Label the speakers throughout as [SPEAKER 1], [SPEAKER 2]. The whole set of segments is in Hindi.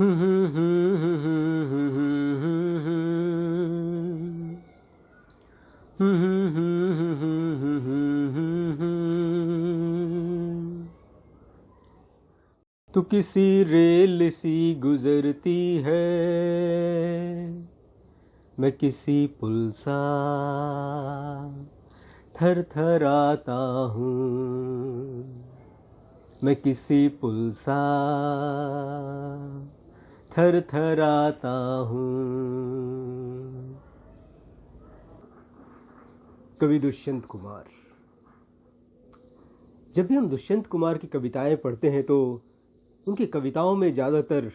[SPEAKER 1] तू किसी रेल सी गुजरती है, मैं किसी पुल सा थर थर आता हूँ। मैं किसी पुल सा थर थर आता हूँ। कवि दुष्यंत कुमार। जब भी हम दुष्यंत कुमार की कविताएं पढ़ते हैं तो उनकी कविताओं में ज़्यादातर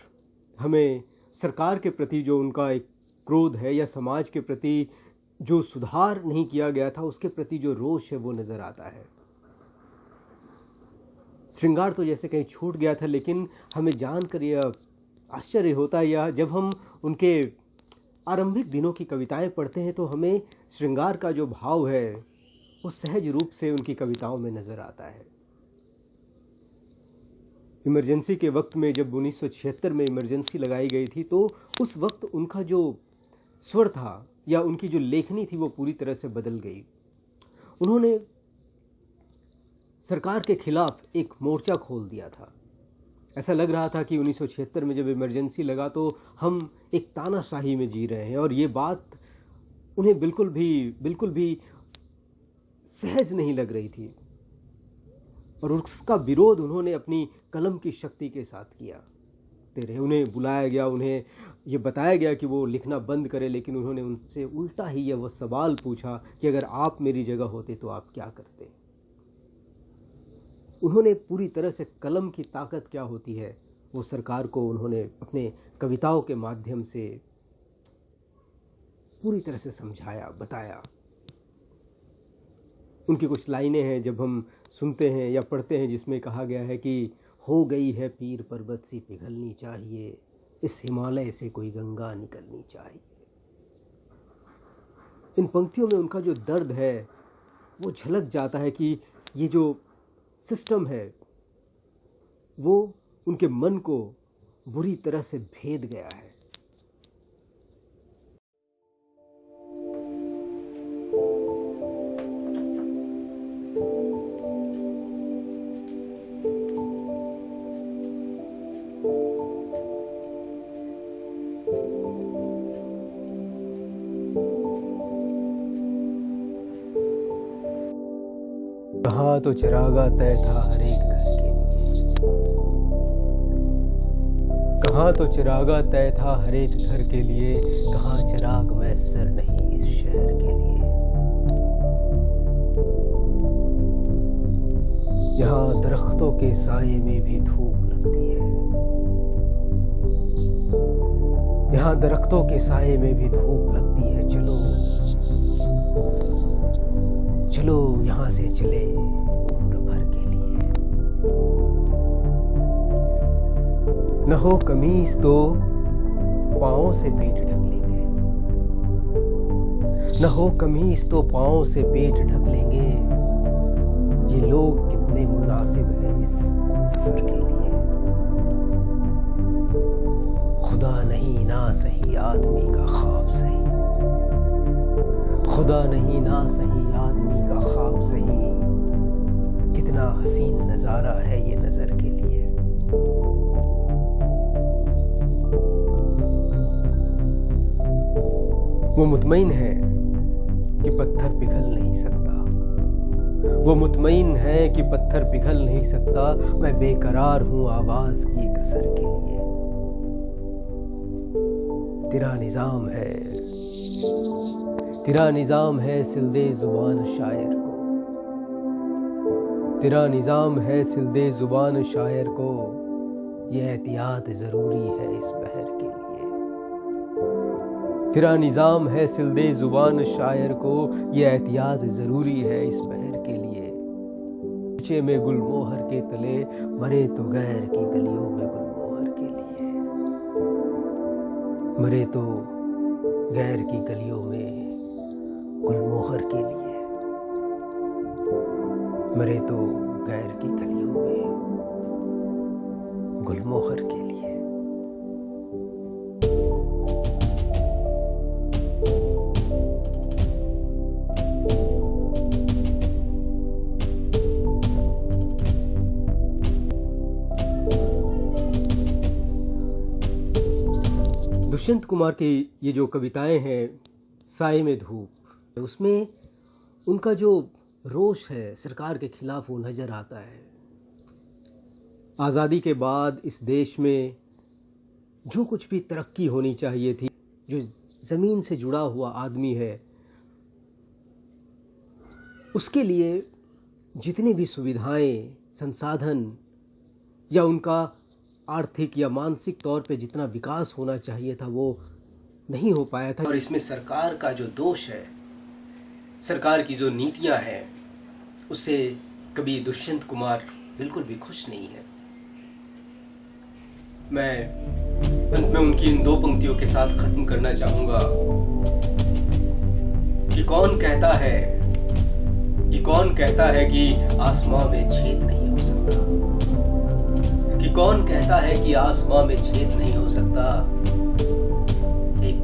[SPEAKER 1] हमें सरकार के प्रति जो उनका एक क्रोध है या समाज के प्रति जो सुधार नहीं किया गया था उसके प्रति जो रोष है वो नज़र आता है। श्रृंगार तो जैसे कहीं छूट गया था, लेकिन हमें जानकर यह आश्चर्य होता है या जब हम उनके आरंभिक दिनों की कविताएं पढ़ते हैं तो हमें श्रृंगार का जो भाव है वो सहज रूप से उनकी कविताओं में नज़र आता है। इमरजेंसी के वक्त में जब 1976 में इमरजेंसी लगाई गई थी तो उस वक्त उनका जो स्वर था या उनकी जो लेखनी थी वो पूरी तरह से बदल गई। उन्होंने सरकार के खिलाफ एक मोर्चा खोल दिया था। ऐसा लग रहा था कि 1976 में जब इमरजेंसी लगा तो हम एक तानाशाही में जी रहे हैं और ये बात उन्हें बिल्कुल भी सहज नहीं लग रही थी और उसका विरोध उन्होंने अपनी कलम की शक्ति के साथ किया। उन्हें बुलाया गया, उन्हें ये बताया गया कि वो लिखना बंद करें, लेकिन उन्होंने उनसे उल्टा ही यह वो सवाल पूछा कि अगर आप मेरी जगह होते तो आप क्या करते। उन्होंने पूरी तरह से कलम की ताकत क्या होती है वो सरकार को उन्होंने अपने कविताओं के माध्यम से पूरी तरह से समझाया, बताया। उनकी कुछ लाइनें हैं जब हम सुनते हैं या पढ़ते हैं जिसमें कहा गया है कि हो गई है पीर पर्वत सी पिघलनी चाहिए, इस हिमालय से कोई गंगा निकलनी चाहिए। इन पंक्तियों में उनका जो दर्द है वो झलक जाता है कि ये जो सिस्टम है वो उनके मन को बुरी तरह से भेद गया है। कहाँ तो चिरागा तय था हर एक घर के लिए, कहाँ तो चिरागा तय था हर एक घर के लिए, कहाँ चिराग मैसर नहीं इस शहर के लिए। यहाँ दरख्तों के साये में भी धूप लगती है, यहाँ दरख्तों के साये में भी धूप लगती है। चलो चलो यहाँ से चले उम्र भर के लिए। न हो कमीज तो पाँव से पेट ढक लेंगे, न हो कमीज तो पाँव से पेट ढक लेंगे। ये लोग कितने मुनासिब हैं इस सफर के लिए। खुदा नहीं ना सही आदमी का ख्वाब सही, खुदा नहीं ना सही आदमी का ख्वाब सही। कितना हसीन नजारा है ये नजर के लिए। वो मुतमईन है कि पत्थर पिघल नहीं सकता, वो मुतमईन है कि पत्थर पिघल नहीं सकता। मैं बेकरार हूं आवाज की एक असर के लिए। तेरा निजाम है, तेरा निजाम है सिलदे जुबान शायर को, तेरा निजाम है सिलदे जुबान शायर को। ये एहतियात जरूरी है इस बहर के लिए। तेरा निजाम है सिलदे जुबान शायर को, ये एहतियात जरूरी है इस बहर के लिए। पीछे में गुलमोहर के तले मरे तो गैर की गलियों में गुलमोहर के लिए, मरे तो गैर की गलियों में गुलमोहर के लिए, मरे तो गैर की गलियों में गुलमोहर के लिए। दुष्यंत कुमार की ये जो कविताएं हैं, साए में धूप, उसमें उनका जो रोष है सरकार के खिलाफ वो नजर आता है। आज़ादी के बाद इस देश में जो कुछ भी तरक्की होनी चाहिए थी, जो ज़मीन से जुड़ा हुआ आदमी है, उसके लिए जितनी भी सुविधाएं, संसाधन या उनका आर्थिक या मानसिक तौर पे जितना विकास होना चाहिए था वो नहीं हो पाया था। और इसमें सरकार का जो दोष है, सरकार की जो नीतियां हैं, उससे कभी दुष्यंत कुमार बिल्कुल भी खुश नहीं है। मैं अंत में उनकी इन 2 पंक्तियों के साथ खत्म करना चाहूंगा कि कौन कहता है कि आसमां में छेद नहीं हो सकता, कि कौन कहता है कि आसमां में छेद नहीं हो सकता। एक